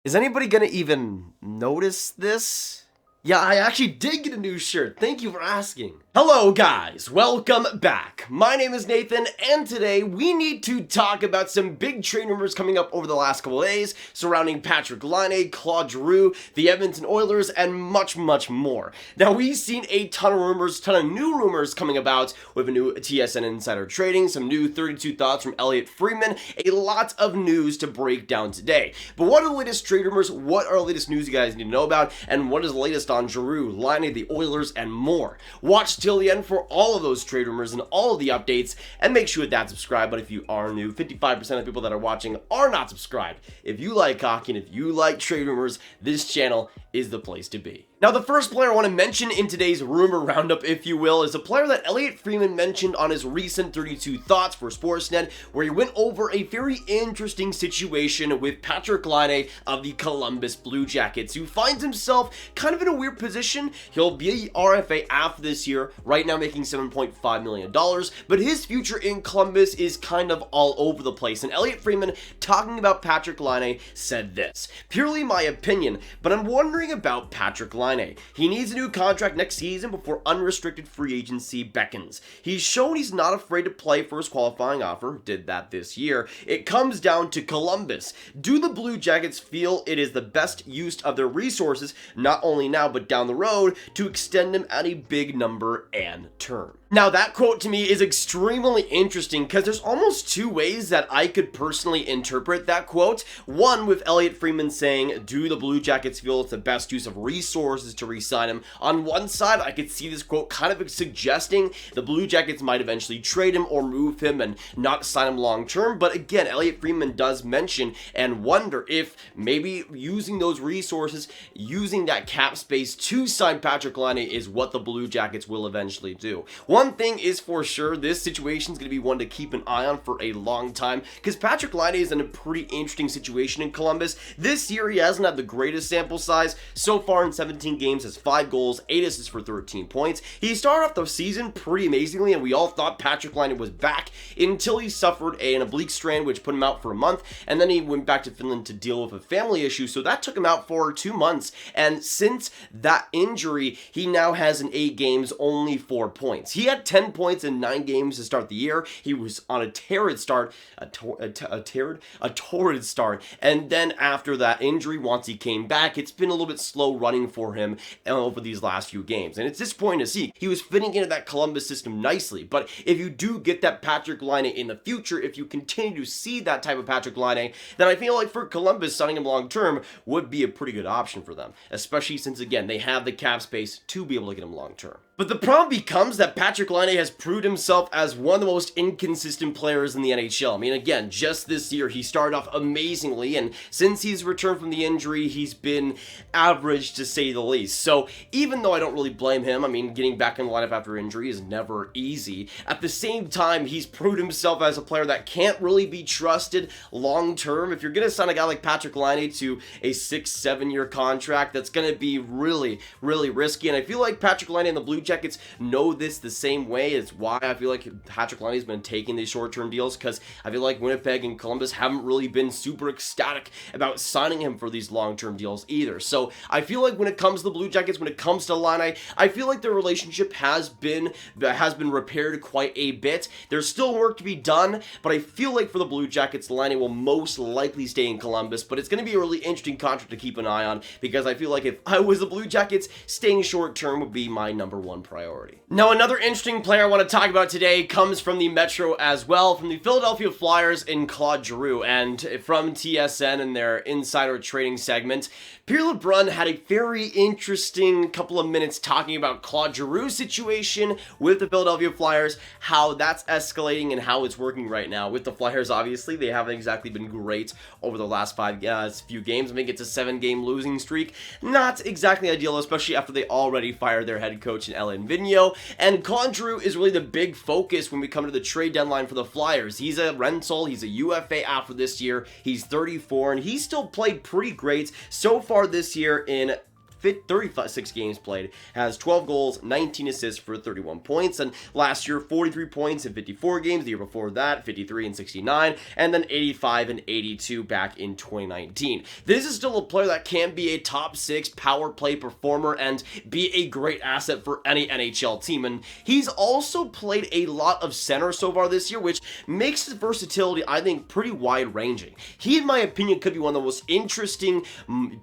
Is anybody gonna even notice this? Yeah, I actually did get a new shirt. Thank you for asking. Hello guys, welcome back. My name is Nathan, and today we need to talk about some big trade rumors coming up over the last couple of days surrounding Patrik Laine, Claude Giroux, the Edmonton Oilers, and much more. Now, we've seen a ton of rumors, ton of new rumors coming about with a new TSN insider trading, some new 32 thoughts from Elliotte Friedman, a lot of news to break down today. But what are the latest trade rumors? What are the latest news you guys need to know about? And what is the latest on Giroux, Laine, the Oilers, and more? Watch till the end for all of those trade rumors and all of the updates, and make sure that subscribe. But if you are new, 55% of people that are watching are not subscribed. If you like hockey and if you like trade rumors, this channel is the place to be. Now, the first player I want to mention in today's rumor roundup, if you will, is a player that Elliotte Friedman mentioned on his recent 32 Thoughts for Sportsnet, where he went over a very interesting situation with Patrik Laine of the Columbus Blue Jackets, who finds himself kind of in a weird position. He'll be RFA after this year, right now making $7.5 million, but his future in Columbus is kind of all over the place. And Elliotte Friedman, talking about Patrik Laine, said this: "Purely my opinion, but I'm wondering about Patrik Laine. He needs a new contract next season before unrestricted free agency beckons. He's shown he's not afraid to play for his qualifying offer, did that this year. It comes down to Columbus. Do the Blue Jackets feel it is the best use of their resources, not only now but down the road, to extend him at a big number and term?" Now, that quote to me is extremely interesting because there's almost two ways that I could personally interpret that quote. One, with Elliotte Friedman saying, do the Blue Jackets feel it's the best use of resources to re-sign him? On one side, I could see this quote kind of suggesting the Blue Jackets might eventually trade him or move him and not sign him long term. But again, Elliotte Friedman does mention and wonder if maybe using those resources, using that cap space to sign Patrik Laine is what the Blue Jackets will eventually do. One thing is for sure, this situation is going to be one to keep an eye on for a long time, because Patrik Laine is in a pretty interesting situation in Columbus. This year, he hasn't had the greatest sample size. So far in 17 games, has 5 goals, 8 assists for 13 points. He started off the season pretty amazingly, and we all thought Patrik Laine was back until he suffered an oblique strain, which put him out for a month, and then he went back to Finland to deal with a family issue, so that took him out for 2 months. And since that injury, he now has in 8 games only 4 points. He had 10 points in 9 games to start the year. He was on a torrid start, torrid start, and then after that injury, once he came back, it's been a little bit slow running for him over these last few games. And it's disappointing to see. He was fitting into that Columbus system nicely, but if you do get that Patrik Laine in the future, if you continue to see that type of Patrik Laine, then I feel like for Columbus, signing him long term would be a pretty good option for them, especially since, again, they have the cap space to be able to get him long term. But the problem becomes that Patrik Laine has proved himself as one of the most inconsistent players in the NHL. I mean, again, just this year, he started off amazingly, and since he's returned from the injury, he's been average to say the least. So even though I don't really blame him, I mean, getting back in the lineup after injury is never easy. At the same time, he's proved himself as a player that can't really be trusted long term. If you're going to sign a guy like Patrik Laine to a 6-7 year contract, that's going to be really risky. And I feel like Patrik Laine and the Blue Jackets know this the same way. It's why I feel like Patrik Laine has been taking these short-term deals, because I feel like Winnipeg and Columbus haven't really been super ecstatic about signing him for these long-term deals either. So I feel like when it comes to the Blue Jackets, when it comes to Laine, I feel like their relationship has been repaired quite a bit. There's still work to be done, but I feel like for the Blue Jackets, Laine will most likely stay in Columbus, but it's going to be a really interesting contract to keep an eye on, because I feel like if I was the Blue Jackets, staying short-term would be my number one priority. Now, another interesting player I want to talk about today comes from the Metro as well, from the Philadelphia Flyers in Claude Giroux, and from TSN in their insider trading segment. Pierre LeBrun had a very interesting couple of minutes talking about Claude Giroux's situation with the Philadelphia Flyers, how that's escalating and how it's working right now. With the Flyers, obviously, they haven't exactly been great over the last few games. I think it's a 7-game losing streak. Not exactly ideal, especially after they already fired their head coach in Ellen Vigneault. And Claude Giroux is really the big focus when we come to the trade deadline for the Flyers. He's a rental, he's a UFA after this year, he's 34, and he's still played pretty great so far this year in 36 games played, has 12 goals, 19 assists for 31 points, and last year 43 points in 54 games, the year before that 53 and 69, and then 85 and 82 back in 2019. This is still a player that can be a top 6 power play performer and be a great asset for any NHL team, and he's also played a lot of center so far this year, which makes his versatility, I think, pretty wide-ranging. He, in my opinion, could be one of the most interesting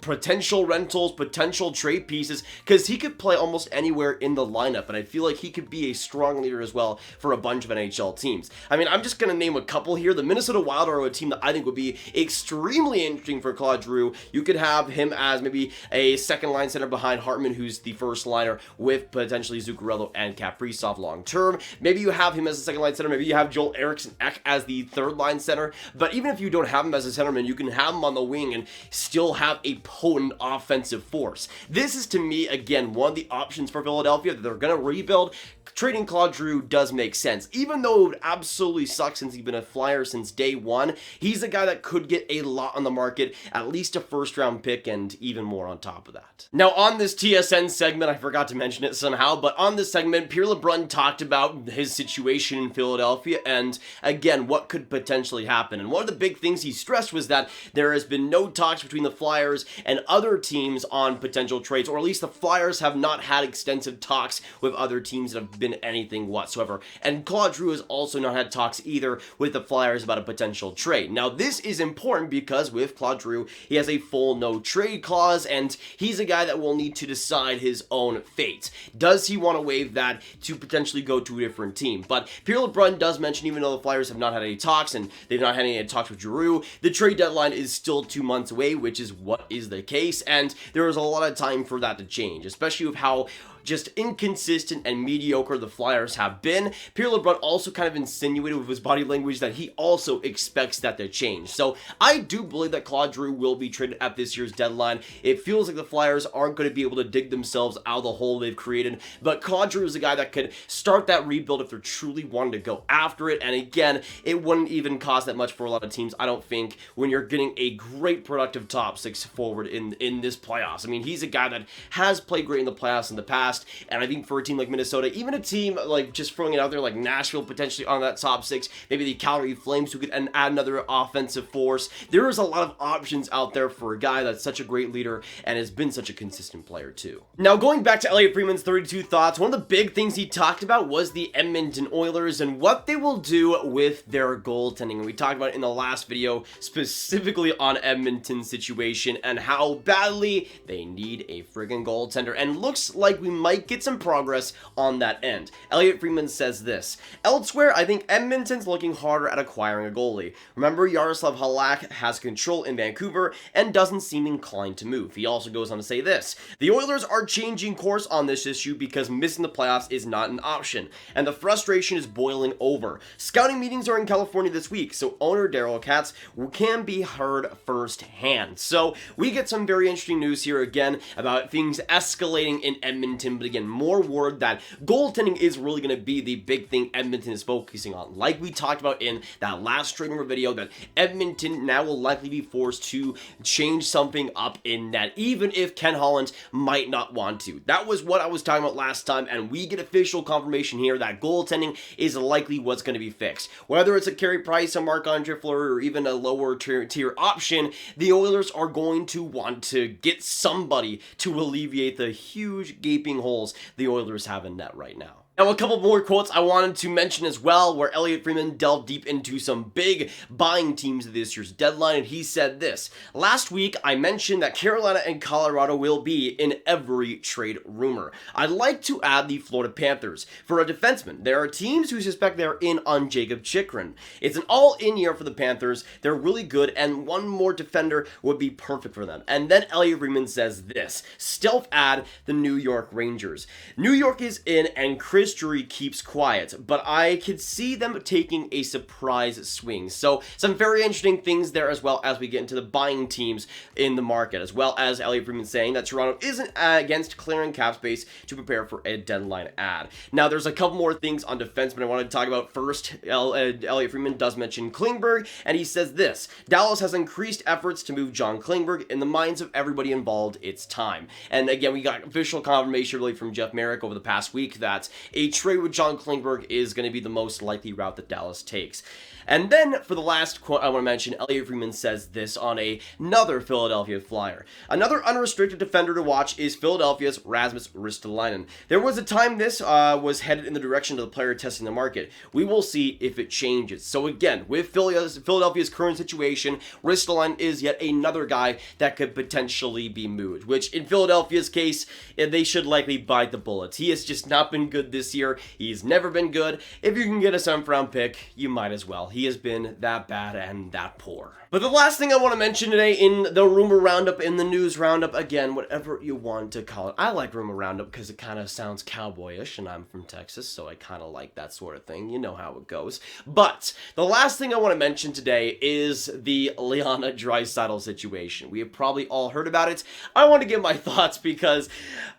potential rentals, potential trade pieces, because he could play almost anywhere in the lineup, and I feel like he could be a strong leader as well for a bunch of NHL teams. I mean, I'm just going to name a couple here. The Minnesota Wild are a team that I think would be extremely interesting for Claude Giroux. You could have him as maybe a second-line center behind Hartman, who's the first liner, with potentially Zuccarello and Kaprizov long-term. Maybe you have him as a second-line center. Maybe you have Joel Eriksson Ek as the third-line center. But even if you don't have him as a centerman, you can have him on the wing and still have a potent offensive force. This is, to me, again, one of the options for Philadelphia that they're going to rebuild. Trading Claude Giroux does make sense. Even though it would absolutely suck since he's been a Flyer since day one, he's a guy that could get a lot on the market, at least a first-round pick and even more on top of that. Now, on this TSN segment, I forgot to mention it somehow, but on this segment, Pierre LeBrun talked about his situation in Philadelphia and, again, what could potentially happen. And one of the big things he stressed was that there has been no talks between the Flyers and other teams on potential trades, or at least the Flyers have not had extensive talks with other teams that have been anything whatsoever. And Claude Giroux has also not had talks either with the Flyers about a potential trade. Now, this is important because with Claude Giroux, he has a full no trade clause, and he's a guy that will need to decide his own fate. Does he want to waive that to potentially go to a different team? But Pierre LeBrun does mention, even though the Flyers have not had any talks and they've not had any talks with Giroux, the trade deadline is still 2 months away, which is what is the case, and there is a lot of time for that to change, especially with how just inconsistent and mediocre the Flyers have been. Pierre LeBrun also kind of insinuated with his body language that he also expects that to change. So I do believe that Claude Giroux will be traded at this year's deadline. It feels like the Flyers aren't going to be able to dig themselves out of the hole they've created, but Claude Giroux is a guy that could start that rebuild if they're truly wanting to go after it. And again, it wouldn't even cost that much for a lot of teams, I don't think, when you're getting a great productive top 6 forward in this playoffs. I mean, he's a guy that has played great in the playoffs in the past. And I think for a team like Minnesota, even a team like just throwing it out there like Nashville potentially on that top 6, maybe the Calgary Flames who could add another offensive force, there is a lot of options out there for a guy that's such a great leader and has been such a consistent player too. Now, going back to Elliotte Friedman's 32 thoughts, one of the big things he talked about was the Edmonton Oilers and what they will do with their goaltending. And we talked about it in the last video specifically on Edmonton's situation and how badly they need a friggin' goaltender, and looks like we might get some progress on that end. Elliotte Friedman says this: elsewhere, I think Edmonton's looking harder at acquiring a goalie. Remember, Yaroslav Halak has control in Vancouver and doesn't seem inclined to move. He also goes on to say this: the Oilers are changing course on this issue because missing the playoffs is not an option, and the frustration is boiling over. Scouting meetings are in California this week, so owner Daryl Katz can be heard firsthand. So we get some very interesting news here again about things escalating in Edmonton, but again, more word that goaltending is really going to be the big thing Edmonton is focusing on. Like we talked about in that last trade rumor video, that Edmonton now will likely be forced to change something up in net, even if Ken Holland might not want to. That was what I was talking about last time, and we get official confirmation here that goaltending is likely what's going to be fixed. Whether it's a Carey Price, a Marc-Andre Fleury, or even a lower tier option, the Oilers are going to want to get somebody to alleviate the huge gaping holes the Oilers have in net right now. Now, a couple more quotes I wanted to mention as well, where Elliotte Friedman delved deep into some big buying teams of this year's deadline, and he said this: last week, I mentioned that Carolina and Colorado will be in every trade rumor. I'd like to add the Florida Panthers. For a defenseman, there are teams who suspect they're in on Jacob Chychrun. It's an all-in year for the Panthers. They're really good, and one more defender would be perfect for them. And then Elliotte Friedman says this: stealth add the New York Rangers. New York is in, and Chris history keeps quiet, but I could see them taking a surprise swing. So some very interesting things there, as well as we get into the buying teams in the market, as well as Elliotte Friedman saying that Toronto isn't against clearing cap space to prepare for a deadline ad. Now, there's a couple more things on defensemen I wanted to talk about first. Elliotte Friedman does mention Klingberg, and he says this: Dallas has increased efforts to move John Klingberg. In the minds of everybody involved, it's time. And again, we got official confirmation really from Jeff Merrick over the past week that a trade with John Klingberg is going to be the most likely route that Dallas takes. And then, for the last quote I want to mention, Elliotte Friedman says this on another Philadelphia Flyer. Another unrestricted defender to watch is Philadelphia's Rasmus Ristolainen. There was a time this was headed in the direction of the player testing the market. We will see if it changes. So again, with Philadelphia's current situation, Ristolainen is yet another guy that could potentially be moved, which in Philadelphia's case, they should likely bite the bullet. He has just not been good this year. He's never been good. If you can get a 7th round pick, you might as well. He has been that bad and that poor. But the last thing I want to mention today in the rumor roundup, in the news roundup, again, whatever you want to call it. I like rumor roundup because it kind of sounds cowboyish, and I'm from Texas, so I kind of like that sort of thing. You know how it goes. But the last thing I want to mention today is the Leon Draisaitl situation. We have probably all heard about it. I want to give my thoughts because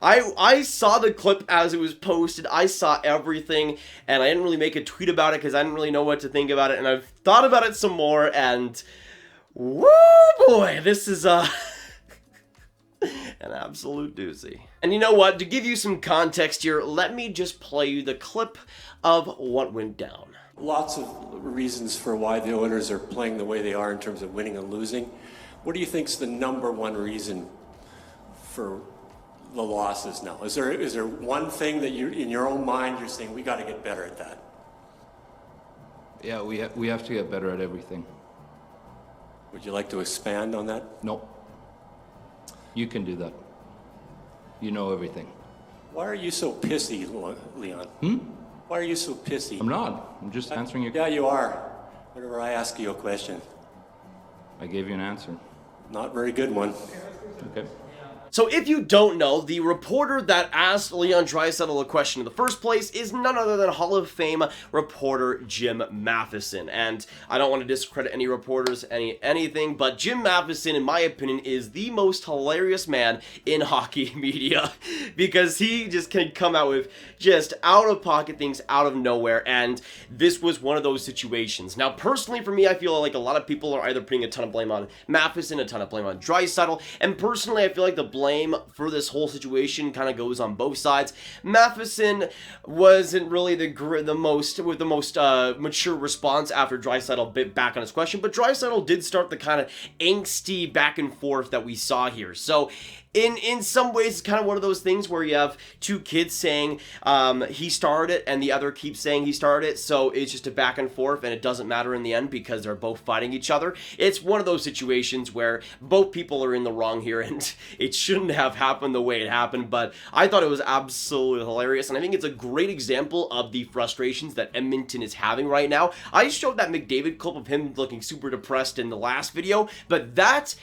I saw the clip as it was posted. I saw everything, and I didn't really make a tweet about it because I didn't really know what to think about it, and I've thought about it some more, and woo boy, this is an absolute doozy. And you know what? To give you some context here, let me just play you the clip of what went down. Lots of reasons for why the Oilers are playing the way they are in terms of winning and losing. What do you think is the number one reason for the losses now? Is there one thing that you, in your own mind, you're saying we got to get better at that? Yeah, we have to get better at everything. Would you like to expand on that? No. You can do that. You know everything. Why are you so pissy, Leon? Why are you so pissy? I'm not. I'm just answering your question. Yeah, you are. Whenever I ask you a question. I gave you an answer. Not very good one. Okay. So if you don't know, the reporter that asked Leon Draisaitl a question in the first place is none other than Hall of Fame reporter Jim Matheson. And I don't want to discredit any reporters, anything, but Jim Matheson, in my opinion, is the most hilarious man in hockey media because he just can come out with just out-of-pocket things out of nowhere, and this was one of those situations. Now, personally, for me, I feel like a lot of people are either putting a ton of blame on Matheson, a ton of blame on Draisaitl, and personally, I feel like the blame for this whole situation kind of goes on both sides. Matheson wasn't really the most mature response after Draisaitl bit back on his question, but Draisaitl did start the kind of angsty back and forth that we saw here. So in some ways, it's kind of one of those things where you have two kids saying he started it and the other keeps saying he started it, so it's just a back and forth and it doesn't matter in the end because they're both fighting each other. It's one of those situations where both people are in the wrong here and it shouldn't have happened the way it happened, but I thought it was absolutely hilarious, and I think it's a great example of the frustrations that Edmonton is having right now. I showed that McDavid clip of him looking super depressed in the last video, but that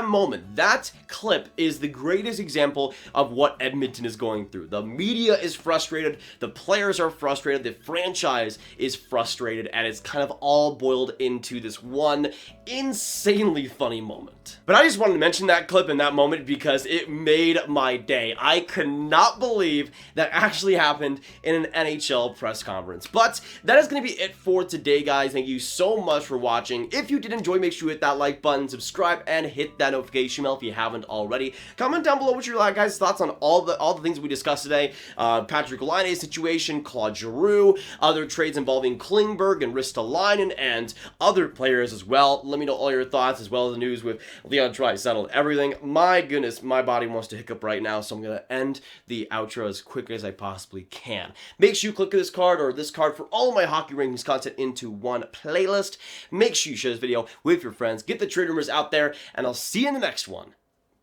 moment, that clip is the greatest example of what Edmonton is going through. The media is frustrated, the players are frustrated, the franchise is frustrated, and it's kind of all boiled into this one insanely funny moment. But I just wanted to mention that clip in that moment because it made my day. I could not believe that actually happened in an NHL press conference. But that is going to be it for today, guys. Thank you so much for watching. If you did enjoy, make sure you hit that like button, subscribe, and hit that notification bell if you haven't already. Comment down below what your guys' thoughts on all the things we discussed today. Patrik Laine's situation, Claude Giroux, other trades involving Klingberg and Ristolainen, and other players as well. Let me know all your thoughts, as well as the news with Leon Draisaitl and everything. My goodness, my body wants to hiccup right now, so I'm going to end the outro as quick as I possibly can. Make sure you click this card or this card for all of my hockey rankings content into one playlist. Make sure you share this video with your friends. Get the trade rumors out there, and I'll see you in the next one.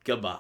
Goodbye.